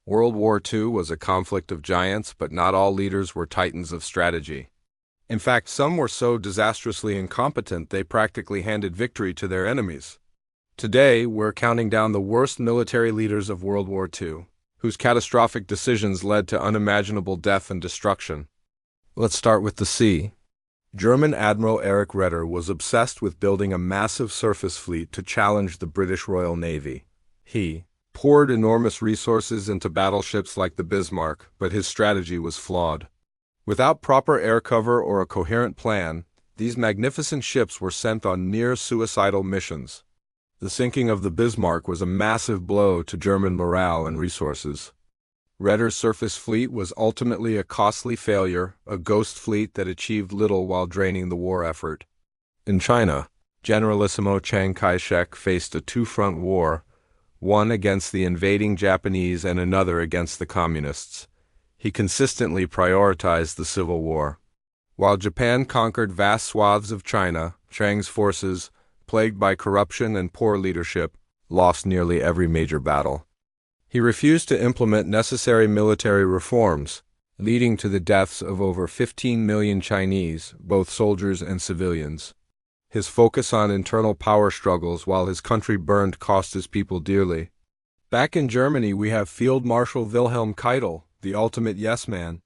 World War II was a conflict of giants, but not all leaders were titans of strategy. In fact, some were so disastrously incompetent they practically handed victory to their enemies. Today, we're counting down the worst military leaders of World War II, whose catastrophic decisions led to unimaginable death and destruction. Let's start with the sea. German Admiral Erich Raeder was obsessed with building a massive surface fleet to challenge the British Royal Navy. He poured enormous resources into battleships like the Bismarck, but his strategy was flawed. Without proper air cover or a coherent plan, these magnificent ships were sent on near-suicidal missions. The sinking of the Bismarck was a massive blow to German morale and resources. Raeder's surface fleet was ultimately a costly failure, a ghost fleet that achieved little while draining the war effort. In China, Generalissimo Chiang Kai-shek faced a two-front war, one against the invading Japanese and another against the Communists. He consistently prioritized the Civil War. While Japan conquered vast swaths of China, Chiang's forces, plagued by corruption and poor leadership, lost nearly every major battle. He refused to implement necessary military reforms, leading to the deaths of over 15 million Chinese, both soldiers and civilians. His focus on internal power struggles while his country burned cost his people dearly. Back in Germany, we have Field Marshal Wilhelm Keitel, the ultimate yes-man.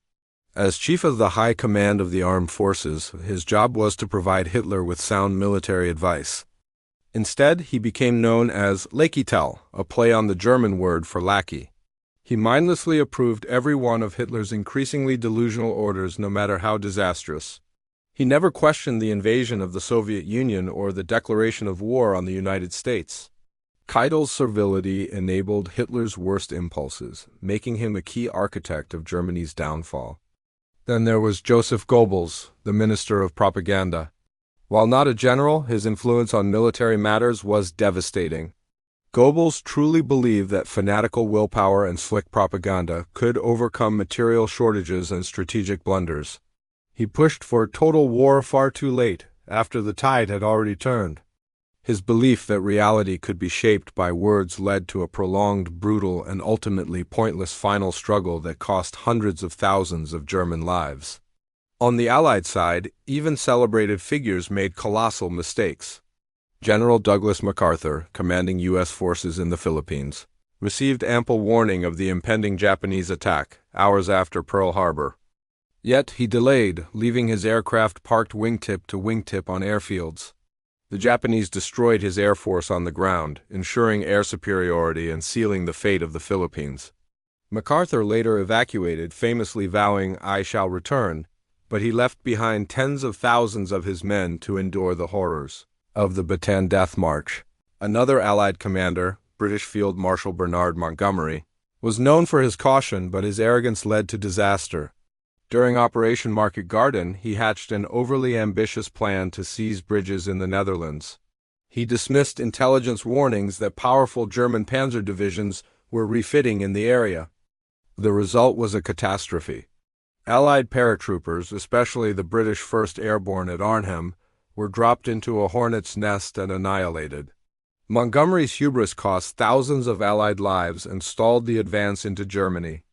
As chief of the high command of the armed forces, his job was to provide Hitler with sound military advice. Instead, he became known as Lackeytel, a play on the German word for lackey. He mindlessly approved every one of Hitler's increasingly delusional orders, no matter how disastrous. He never questioned the invasion of the Soviet Union or the declaration of war on the United States. Keitel's servility enabled Hitler's worst impulses, making him a key architect of Germany's downfall. Then there was Joseph Goebbels, the Minister of Propaganda. While not a general, his influence on military matters was devastating. Goebbels truly believed that fanatical willpower and slick propaganda could overcome material shortages and strategic blunders. He pushed for total war far too late, after the tide had already turned. His belief that reality could be shaped by words led to a prolonged, brutal, and ultimately pointless final struggle that cost hundreds of thousands of German lives. On the Allied side, even celebrated figures made colossal mistakes. General Douglas MacArthur, commanding U.S. forces in the Philippines, received ample warning of the impending Japanese attack, hours after Pearl Harbor. Yet he delayed, leaving his aircraft parked wingtip to wingtip on airfields. The Japanese destroyed his air force on the ground, ensuring air superiority and sealing the fate of the Philippines. MacArthur later evacuated, famously vowing, "I shall return," but he left behind tens of thousands of his men to endure the horrors of the Bataan Death March. Another Allied commander, British Field Marshal Bernard Montgomery, was known for his caution, but his arrogance led to disaster. During Operation Market Garden, he hatched an overly ambitious plan to seize bridges in the Netherlands. He dismissed intelligence warnings that powerful German panzer divisions were refitting in the area. The result was a catastrophe. Allied paratroopers, especially the British 1st Airborne at Arnhem, were dropped into a hornet's nest and annihilated. Montgomery's hubris cost thousands of Allied lives and stalled the advance into Germany.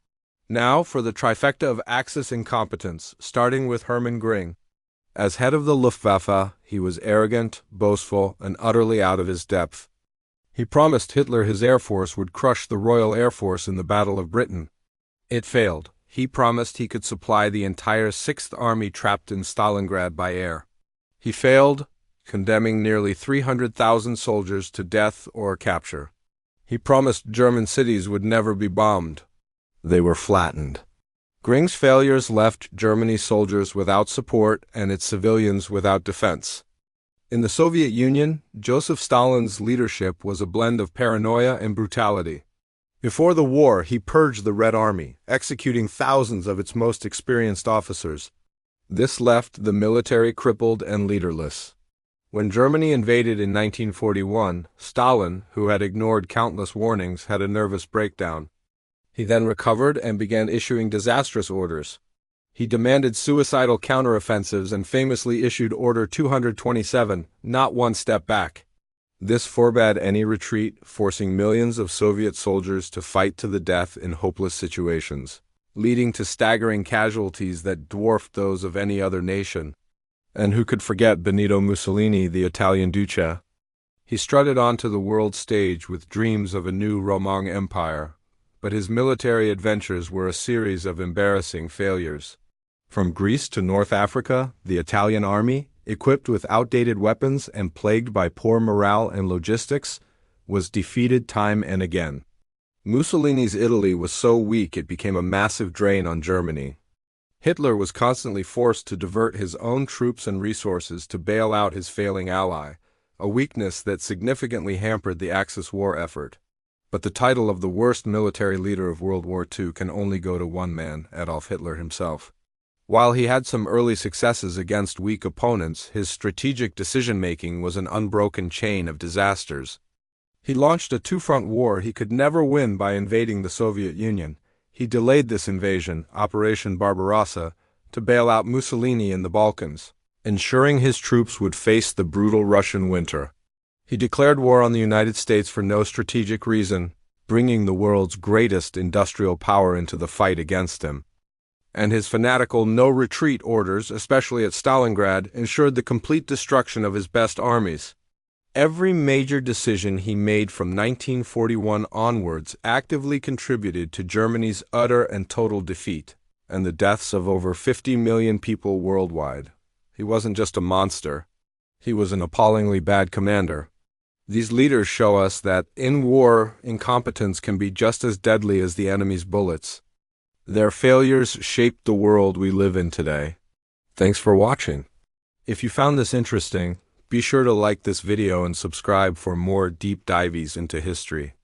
Now for the trifecta of Axis incompetence, starting with Hermann Göring. As head of the Luftwaffe, he was arrogant, boastful, and utterly out of his depth. He promised Hitler his air force would crush the Royal Air Force in the Battle of Britain. It failed. He promised he could supply the entire 6th Army trapped in Stalingrad by air. He failed, condemning nearly 300,000 soldiers to death or capture. He promised German cities would never be bombed. They were flattened. Göring's failures left Germany's soldiers without support and its civilians without defense. In the Soviet Union, Joseph Stalin's leadership was a blend of paranoia and brutality. Before the war, he purged the Red Army, executing thousands of its most experienced officers. This left the military crippled and leaderless. When Germany invaded in 1941, Stalin, who had ignored countless warnings, had a nervous breakdown. He then recovered and began issuing disastrous orders. He demanded suicidal counteroffensives and famously issued Order 227, not one step back. This forbade any retreat, forcing millions of Soviet soldiers to fight to the death in hopeless situations, leading to staggering casualties that dwarfed those of any other nation. And who could forget Benito Mussolini, the Italian Duce? He strutted onto the world stage with dreams of a new Roman Empire, but his military adventures were a series of embarrassing failures. From Greece to North Africa, the Italian army, equipped with outdated weapons and plagued by poor morale and logistics, was defeated time and again. Mussolini's Italy was so weak it became a massive drain on Germany. Hitler was constantly forced to divert his own troops and resources to bail out his failing ally, a weakness that significantly hampered the Axis war effort. But the title of the worst military leader of World War II can only go to one man, Adolf Hitler himself. While he had some early successes against weak opponents, his strategic decision-making was an unbroken chain of disasters. He launched a two-front war he could never win by invading the Soviet Union. He delayed this invasion, Operation Barbarossa, to bail out Mussolini in the Balkans, ensuring his troops would face the brutal Russian winter. He declared war on the United States for no strategic reason, bringing the world's greatest industrial power into the fight against him. And his fanatical no-retreat orders, especially at Stalingrad, ensured the complete destruction of his best armies. Every major decision he made from 1941 onwards actively contributed to Germany's utter and total defeat, and the deaths of over 50 million people worldwide. He wasn't just a monster. He was an appallingly bad commander. These leaders show us that, in war, incompetence can be just as deadly as the enemy's bullets. Their failures shaped the world we live in today. Thanks for watching. If you found this interesting, be sure to like this video and subscribe for more deep dives into history.